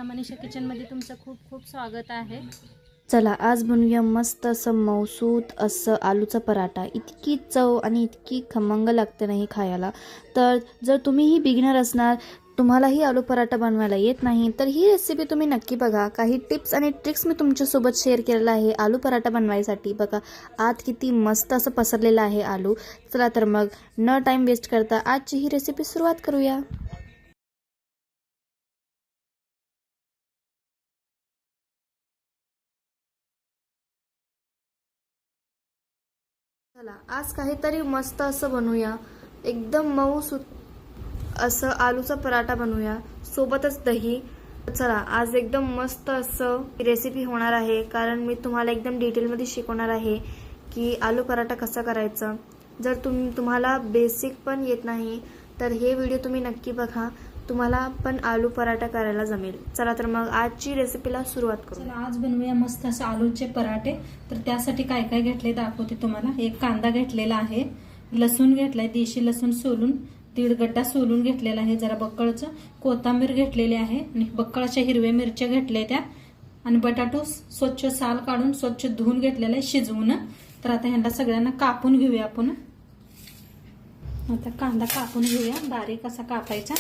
मनीषा किचनमध्ये तुमचं खूप खूप स्वागत आहे। चला आज बनवूया मस्त असं मौसूत असं आलूचा पराठा। इतकी चव आणि इतकी खमंग लागते नाही खायला। तर जर तुम्हीही बिगिनर असणार, तुम्हालाही आलू पराठा बनवायला येत नाही, तर ही रेसिपी तुम्ही नक्की बघा। काही टिप्स आणि ट्रिक्स मी तुमच्यासोबत शेअर केलेला आहे आलू पराठा बनवायसाठी। बघा आत किती मस्त असं पसरलेलं आहे आलू। चला तर मग न टाइम वेस्ट करता आजची ही रेसिपी सुरुवात करूया। चला आज काहीतरी मस्त असं बनवूया, एकदम मऊसूत असं आलूचा पराठा बनवूया, सोबतच दही। चला आज एकदम मस्त असं रेसिपी होणार आहे, कारण मी तुम्हाला एकदम डिटेलमध्ये शिकवणार आहे की आलू पराठा कसा करायचा। जर तुम्हाला बेसिक पण येत नाही तर हे व्हिडिओ तुम्ही नक्की बघा, तुम्हाला पण आलू पराठा करायला जमेल। चला तर मग आजची रेसिपीला सुरुवात करू। चला आज बनवूया मस्त असं आलूचे पराठे। तर त्यासाठी काय काय घेतले दाखवते तुम्हाला। एक कांदा घेतलेला आहे, लसूण घेतलाय, देशी लसूण सोलून 1.5 गड्डा सोलून घेतलेला आहे, जरा बक्कळचं, कोथिंबीर घेतलेली आहे आणि बक्कळाच्या हिरव्या मिरच्या घेतल्या त्या, आणि बटाटो स्वच्छ साल काढून स्वच्छ धुवून घेतलेला आहे शिजवून। तर आता ह्यांना सगळ्यांना कापून घेऊया आपण। आता कांदा कापून घेऊया, बारीक असा कापायचा।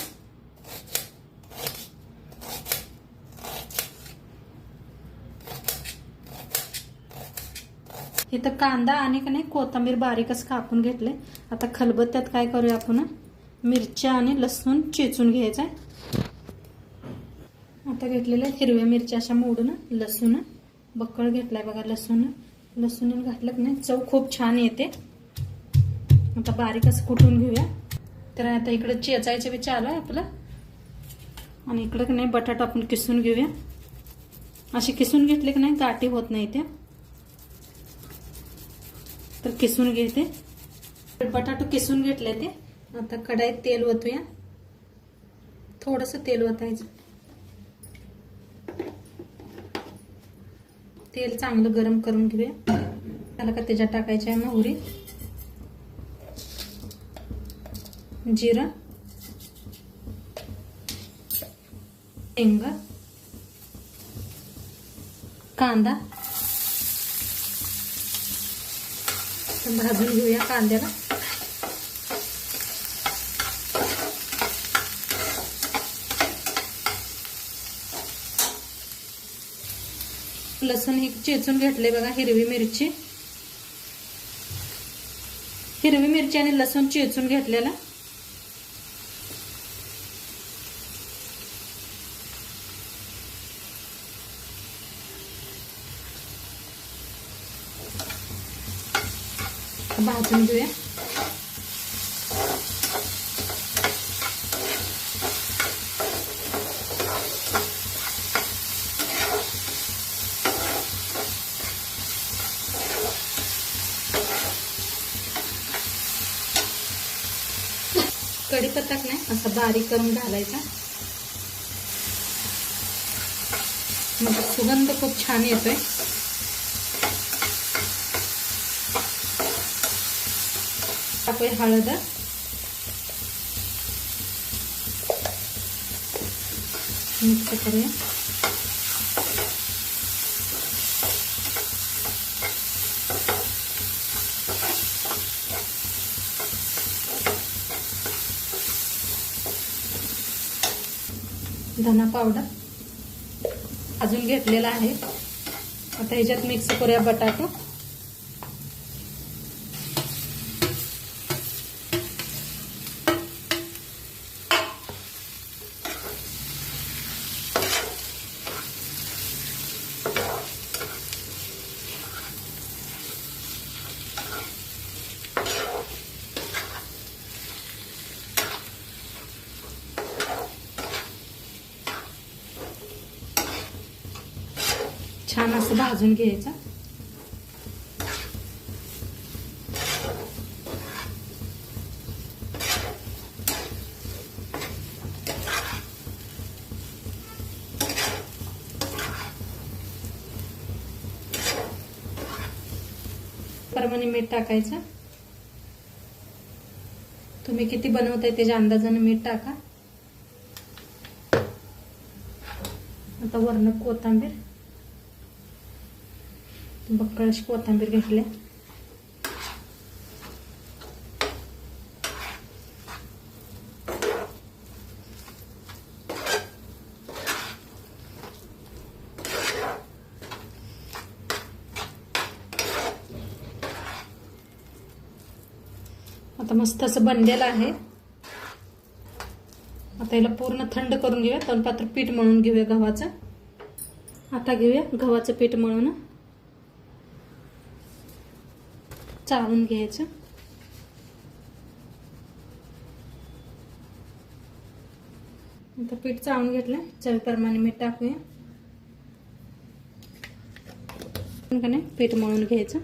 इथं कांदा आणि का नाही कोथिंबीर बारीकच कापून घेतले। आता खलबत्त्यात काय करूया आपण, मिरच्या आणि लसूण चेचून घ्यायचा। आता घेतलेल्या हिरव्या मिरच्या अशा मोडून, लसूण बक्कळ घेतलाय बघा, लसूण घातलं की नाही चव खूप छान येते। आता बारीकच कुटून घेऊया। तर आता इकडे चेचायचं बी चालू आहे आपलं, आणि इकडे की नाही बटाटा आपण किसून घेऊया। असे किसून घेतले की नाही गाठी होत नाही त्या, तर किसून घेते। बटाटो किसून घेतले ते। आता कढाईत तेल ओतूया, थोडस तेल ओतायचं। तेल चांगलं गरम करून घेऊया। त्याला का त्याच्यात टाकायचे आहे मोहरी, जिरं, हिंग, कांदा भाजून घेऊया कांद्याला। लसूण हे चेचून घेतले बघा, हिरवी मिरची आणि लसूण चेचून घेतलेला। भाजून घेऊया। कढीपत्ता नाही असा बारीक करून घालायचा, मग सुगंध खूप छान येतोय। टाकूया हळद, मिक्स करूया। धना पावडर अजून घेतलेला आहे। आता ह्याच्यात मिक्स करूया बटाटो, छान असं भाजून घ्यायचं। प्रमाणे मीठ टाकायचं। तुम्ही किती बनवताय त्याच्या अंदाजाने मीठ टाका। आता वरण कोथिंबीर, बक्कळ अशी कोथिंबीर घेतली. आता मस्त असं बनलेलं आहे. आता याला पूर्ण थंड करून घेऊया. तळपात्र पीठ मळून घेऊया गव्हाचं. आता घेऊया गव्हाचं पीठ मळून चाळून घ्यायचं. आता पीठ चाळून घेतलं. चवीप्रमाणे मीठ टाकूया. पीठ मळून घ्यायचं.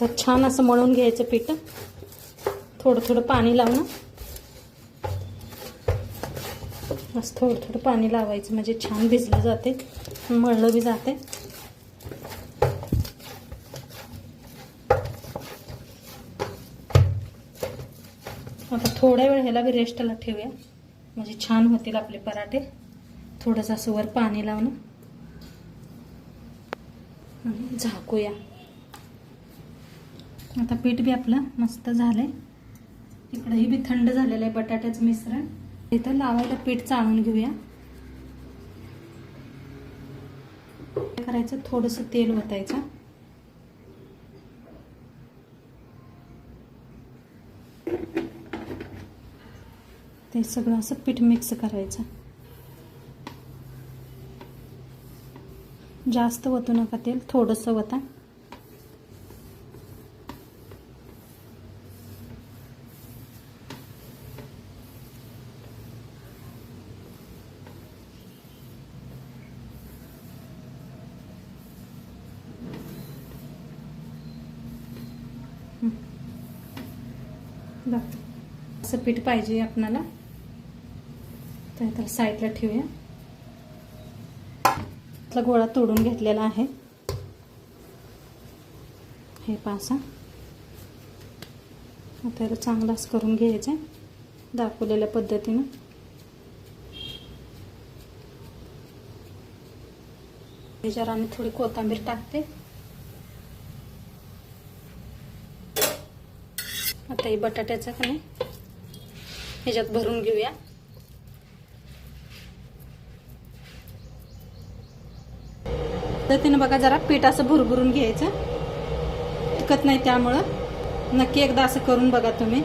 तर छान असं मळून घ्यायचं पीठ. थोडं थोडं पाणी लावणं. बस थोडं थोडं पाणी लावायचं म्हणजे छान भिजलं जाते, मळलं बी जाते. आता थोड्या वेळ ह्याला बी रेस्टला ठेवूया म्हणजे छान होतील आपले पराठे. थोडंसं असं वर पाणी लावणं आणि झाकूया. आता पीठ बी आपलं मस्त झालंय. इकडेही बी थंड झालेलं आहे बटाट्याचं मिश्रण. इथं लावायला पीठ चाळून घेऊया. काय करायचं, थोडंसं तेल ओतायचं. ते सगळं असं पीठ मिक्स करायचं. जास्त ओतू नका तेल, थोडंसं ओता. असं पीठ पाहिजे आपल्याला. तर त्याला साईडला ठेवूया. आपला गोळा तोडून घेतलेला आहे. हे पासा आता याला चांगलाच करून घ्यायचं दाखवलेल्या पद्धतीनं. याच्यावर आणि थोडी कोथिंबीर टाकते. आता हे बटाट्याचं का नाही ह्याच्यात भरून घेऊया. तर तिनं बघा जरा पीठ असं भुरभुरून घ्यायचं. टिकत नाही त्यामुळं नक्की एकदा असं करून बघा तुम्ही.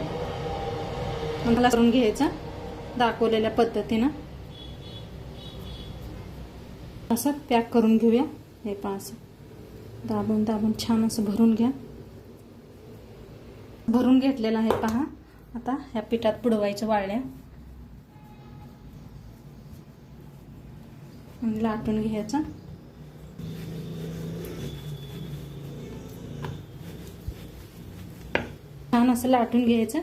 मला करून घ्यायचं दाखवलेल्या पद्धतीनं. असं पॅक करून घेऊया. हे पहा असं दाबून दाबून छान असं भरून घ्या. भरून घेतलेलं आहे पहा. आता ह्या पिठात बुडवायच्या वाळल्या आणि लाटून घ्यायचं. छान असं लाटून घ्यायचं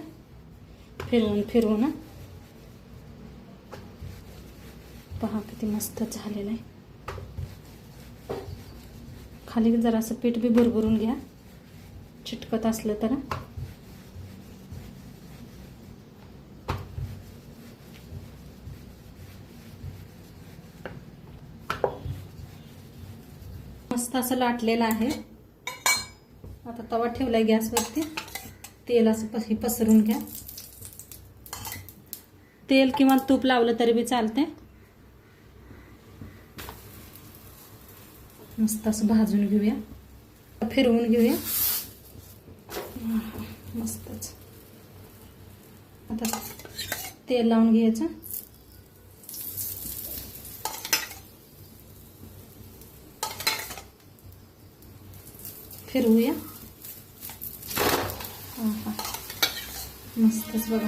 फिरवून फिरवून. पहा किती मस्त झालेलं आहे. खाली जरा असं पीठ बी भरभरून घ्या चिटकत असलं तर. मस्त असं लाटलेलं आहे. आता तवा ठेवलाय गॅसवरती. तेल असं पसरून घ्या. तेल किंवा तूप लावलं तरी बी चालते. मस्त असं भाजून घेऊया. फिरवून घेऊया. मस्तच. आता तेल लावून घ्यायचं. फिरवूया. मस्तच बघा.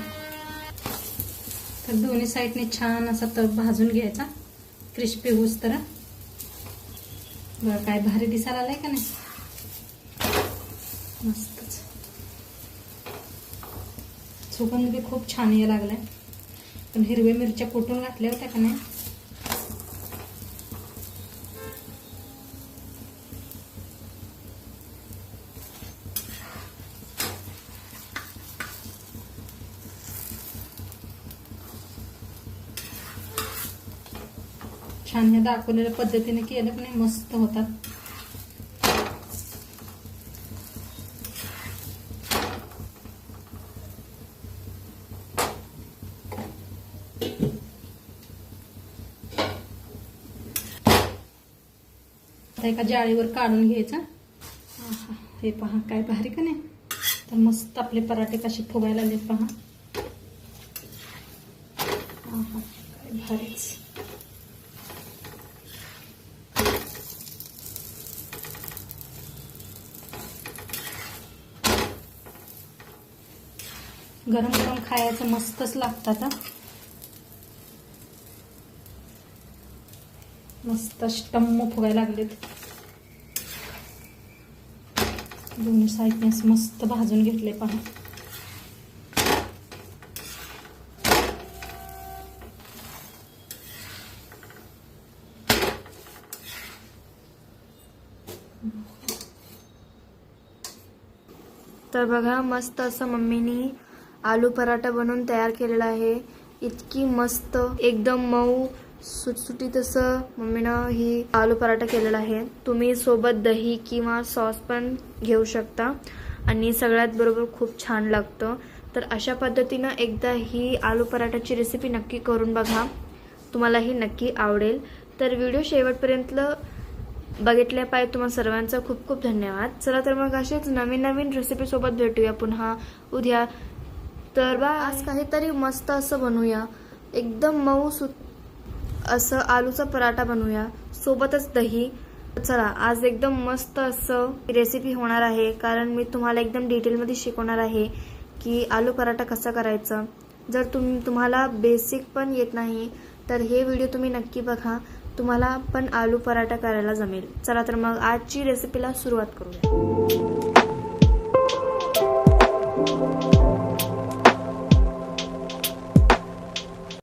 तर दोन्ही साईडने छान असा तव भाजून घ्यायचा क्रिस्पी होऊस तर. बघा काय भारी दिसायला आलाय का नाही. मस्तच. सुगंध बी खूप छान यायला लागलाय. पण हिरव्या मिरच्या कुटून घातल्या होत्या का नाही. छान ह्या दाखवलेल्या पद्धतीने केलं की नाही मस्त होतात. आता एका जाळीवर काढून घ्यायचं. आहा, हे पहा काय भारी का नाही. तर मस्त आपले पराठे कसे फुगायला लागले पहा. आहा, काय भारीच. गरम गरम खायचं मस्तच लागतात. मस्त टम्म फुगायला लागलेत. दोन्ही साईडने मस्त भाजून घेतले पहा. तर बघा मस्त असं मम्मीनी आलू पराठा बनवून तयार केलेला आहे. इतकी मस्त एकदम मऊ सुटसुटीत असं मम्मीनं ही आलू पराठा केलेला आहे. तुम्ही सोबत दही किंवा सॉस पण घेऊ शकता आणि सगळ्यात बरोबर खूप छान लागतं. तर अशा पद्धतीनं एकदा ही आलू पराठाची रेसिपी नक्की करून बघा, तुम्हाला ही नक्की आवडेल. तर व्हिडिओ शेवटपर्यंत बघितल्यापायी तुम्हाला सर्वांचा खूप खूप धन्यवाद. चला तर मग असेच नवीन नवीन रेसिपी सोबत भेटूया पुन्हा उद्या. तर बा आज काहीतरी मस्त असं बनवूया, एकदम मऊ असं आलूचा पराठा बनवूया, सोबतच दही. चला आज एकदम मस्त असं रेसिपी होणार आहे, कारण मी तुम्हाला एकदम डिटेलमध्ये शिकवणार आहे की आलू पराठा कसा करायचा. जर तुम्हाला बेसिक पण येत नाही तर हे व्हिडिओ तुम्ही नक्की बघा, तुम्हाला पण आलू पराठा करायला जमेल. चला तर मग आजची रेसिपीला सुरुवात करूया.